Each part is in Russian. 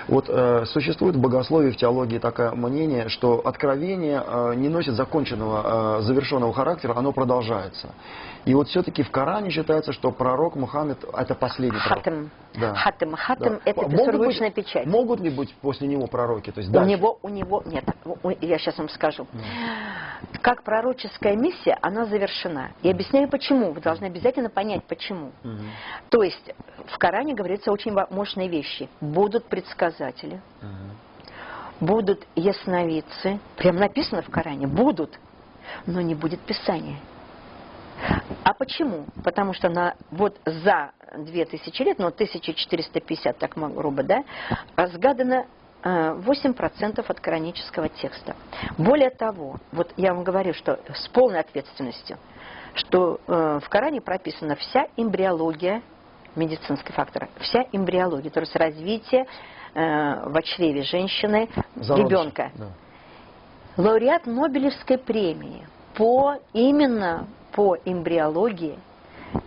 Вот существует в богословии, в теологии такое мнение, что откровение не носит законченного, завершенного характера, оно продолжается. И вот все-таки в Коране считается, что пророк Мухаммед это последний пророк. Хатам. Да. Хатам. Хатам Да. это петербургская печать. Могут ли быть после него пророки? То есть У него нет. Я сейчас вам скажу. Как пророческая миссия, она завершена. И объясняю почему. Вы должны обязательно понять, почему. То есть в Коране говорится очень мощные вещи. Будут предсказатели, будут ясновидцы. Прям написано в Коране. Будут, но не будет Писания. А почему? Потому что вот за 2000 лет, 1450, так грубо, да, разгадано 8% от коранического текста. Более того, вот я вам говорю, что с полной ответственностью, что в Коране прописана вся эмбриология, медицинский фактор, вся эмбриология, то есть развитие в чреве женщины, ребенка. Да. Лауреат Нобелевской премии именно по эмбриологии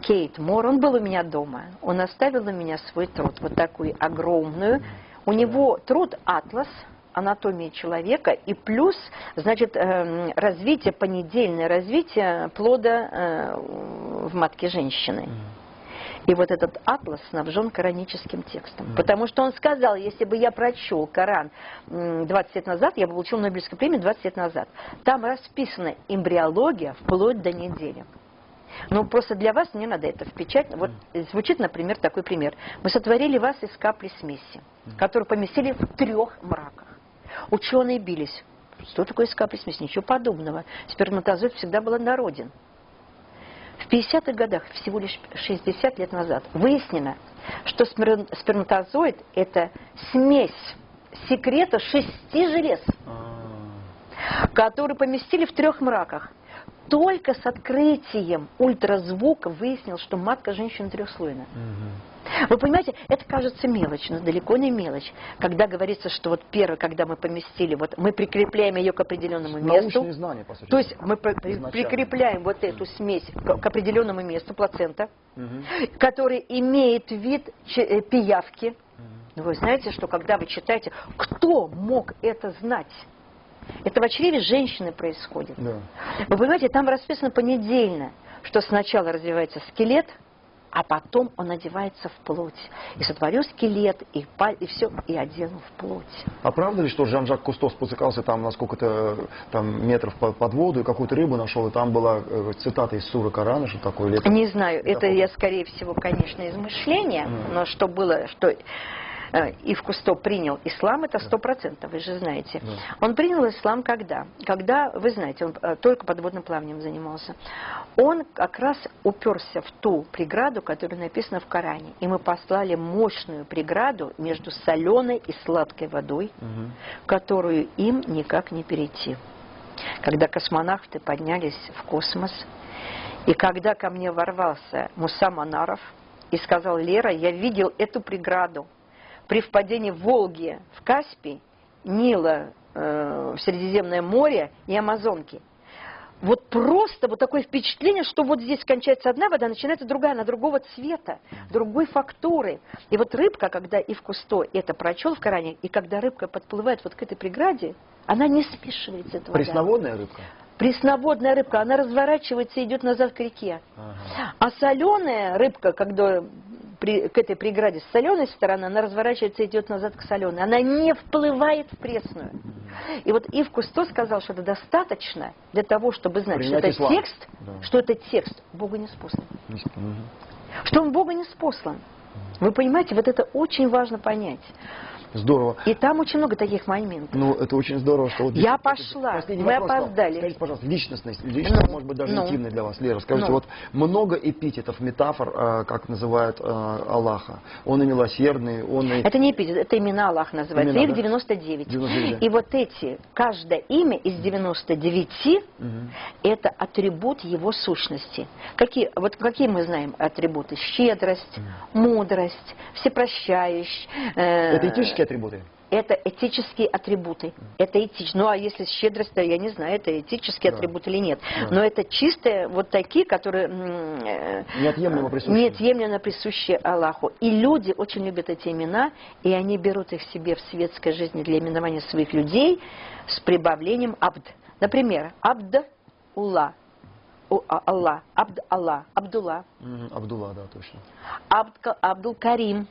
Кейт Мор, он был у меня дома, он оставил у меня свой труд, вот такую огромную. У него труд «Атлас», анатомия человека, и плюс, значит, развитие, понедельное развитие плода в матке женщины. И вот этот атлас снабжен кораническим текстом. Потому что он сказал, если бы я прочел Коран 20 лет назад, я бы получил Нобелевскую премию 20 лет назад. Там расписана эмбриология вплоть до недели. Ну, просто для вас не надо это в печать. Вот звучит, например, такой пример. Мы сотворили вас из капли смеси, которую поместили в 3 мраках. Ученые бились. Что такое из капли смеси? Ничего подобного. Сперматозоид всегда был однороден. В 50-х годах, всего лишь 60 лет назад, выяснено, что сперматозоид – это смесь секрета 6 желез, которые поместили в 3 мраках. Только с открытием ультразвука выяснил, что матка женщины трехслойна. Вы понимаете, это кажется мелочь, но далеко не мелочь. Когда говорится, что вот первое, когда мы поместили, вот мы прикрепляем ее к определенному месту. Научные знания, по сути. То есть мы прикрепляем вот эту смесь к определенному месту, плацента, который имеет вид пиявки. Вы знаете, что когда вы читаете, кто мог это знать? Это в чреве женщины происходит. Да. Вы понимаете, там расписано понедельно, что сначала развивается скелет, а потом он одевается в плоть. И сотворю скелет, и все, и одену в плоть. А правда ли, что Жан-Жак Кусто спускался там на сколько-то там метров под воду, и какую-то рыбу нашел, и там была цитата из суры Корана, что такое лето? Не знаю, это я, скорее всего, конечно, измышление, но что было, что... Ив Кусто принял ислам, это 100%, вы же знаете. Он принял ислам когда? Когда, вы знаете, он только подводным плаванием занимался. Он как раз уперся в ту преграду, которая написана в Коране. И мы послали мощную преграду между соленой и сладкой водой, которую им никак не перейти. Когда космонавты поднялись в космос, и когда ко мне ворвался Муса Манаров и сказал: Лера, я видел эту преграду при впадении Волги в Каспий, Нила в Средиземное море и Амазонки. Вот просто вот такое впечатление, что вот здесь кончается одна вода, начинается другая, она другого цвета, другой фактуры. И вот рыбка, когда Ив Кусто это прочел в Коране, и когда рыбка подплывает вот к этой преграде, она не смешивается, эта вода. Пресноводная рыбка? Пресноводная рыбка, она разворачивается и идет назад к реке. А соленая рыбка, когда к этой преграде с соленой стороны, она разворачивается и идет назад к соленой. Она не вплывает в пресную. И вот Ив Кусто сказал, что это достаточно для того, чтобы знать, что это текст, что это текст Бога не спослан. Что он Бога не спослан. Вы понимаете, вот это очень важно понять. Здорово. И там очень много таких моментов. Ну, это очень здорово, что... Вот я пошла, мы опоздали. Скажите, пожалуйста, личностность может быть даже интимной для вас, Лера. Скажите, вот много эпитетов, метафор, как называют Аллаха. Он и милосердный, он и... Это не эпитет, это имена Аллаха называются. Имена, их 99. 99. И вот эти, каждое имя из 99, это атрибут его сущности. Какие мы знаем атрибуты? Щедрость, мудрость, всепрощающий. Это этические атрибуты? это этические атрибуты. Это этично. Ну, а если щедрость, то я не знаю, это этический атрибут или нет. Но это чистые вот такие, которые неотъемлемо присущи Аллаху. И люди очень любят эти имена, и они берут их себе в светской жизни для именования своих людей с прибавлением абд. Например, Абд-Улла. Аллах, Абд-Аллах, Абдулла. Абдулла, да, точно. Абдул-Карим.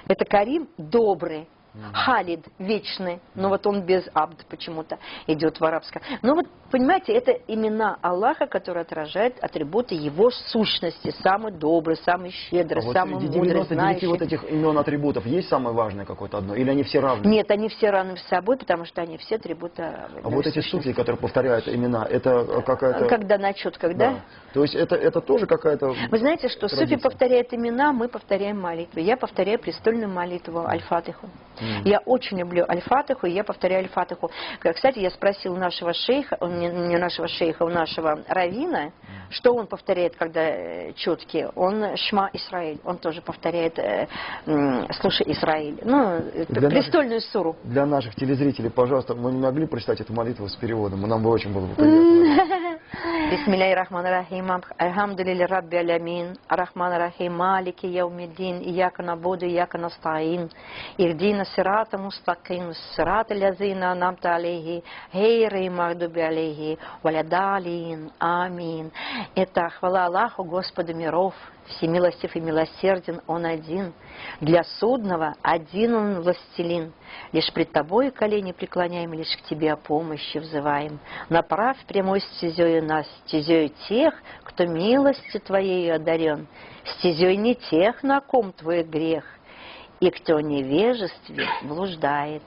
Это Карим добрый. Халид вечный, но вот он без абд почему-то идет в арабском. Но вот, понимаете, это имена Аллаха, которые отражают атрибуты его сущности. Самый добрый, самый щедрый, самый мудрый, знающий. Вот этих имен атрибутов есть самое важное какое-то одно? Или они все равны? Нет, они все равны с собой, потому что они все атрибуты. А вот эти суфии, которые повторяют имена, это какая-то... Когда на четках, да? То есть это тоже какая-то... Вы знаете, что суфи повторяет имена, мы повторяем молитвы. Я повторяю престольную молитву Аль-Фатиху. Я очень люблю Аль-Фатиху, и я повторяю Аль-Фатиху. Кстати, я спросила нашего шейха, не нашего шейха, у нашего раввина, что он повторяет, когда четкий. Он Шма Исраиль, он тоже повторяет слушай Исраиль. Ну, престольную суру. Для наших телезрителей, пожалуйста, мы не могли прочитать эту молитву с переводом, нам бы очень было бы приятно. Бисмилляхи рахмани рахим, альхамдулилля рабби алямин, арахмани рахим, малики яумиддин, ияка набуду, ияка настаин, ихдина сирата мустаким, сирата лязина анамта алейхи, гейри магдуби алейхи, валядалин, амин. Это хвала Аллаху, Господу миров, всемилостив и милосерден Он один. Для судного один Он властелин. Лишь пред Тобой колени преклоняем, лишь к Тебе о помощи взываем. Направь прямой стезею нас, стезею тех, кто милостью Твоей одарен, стезей не тех, на ком Твой грех, и кто в невежестве блуждает.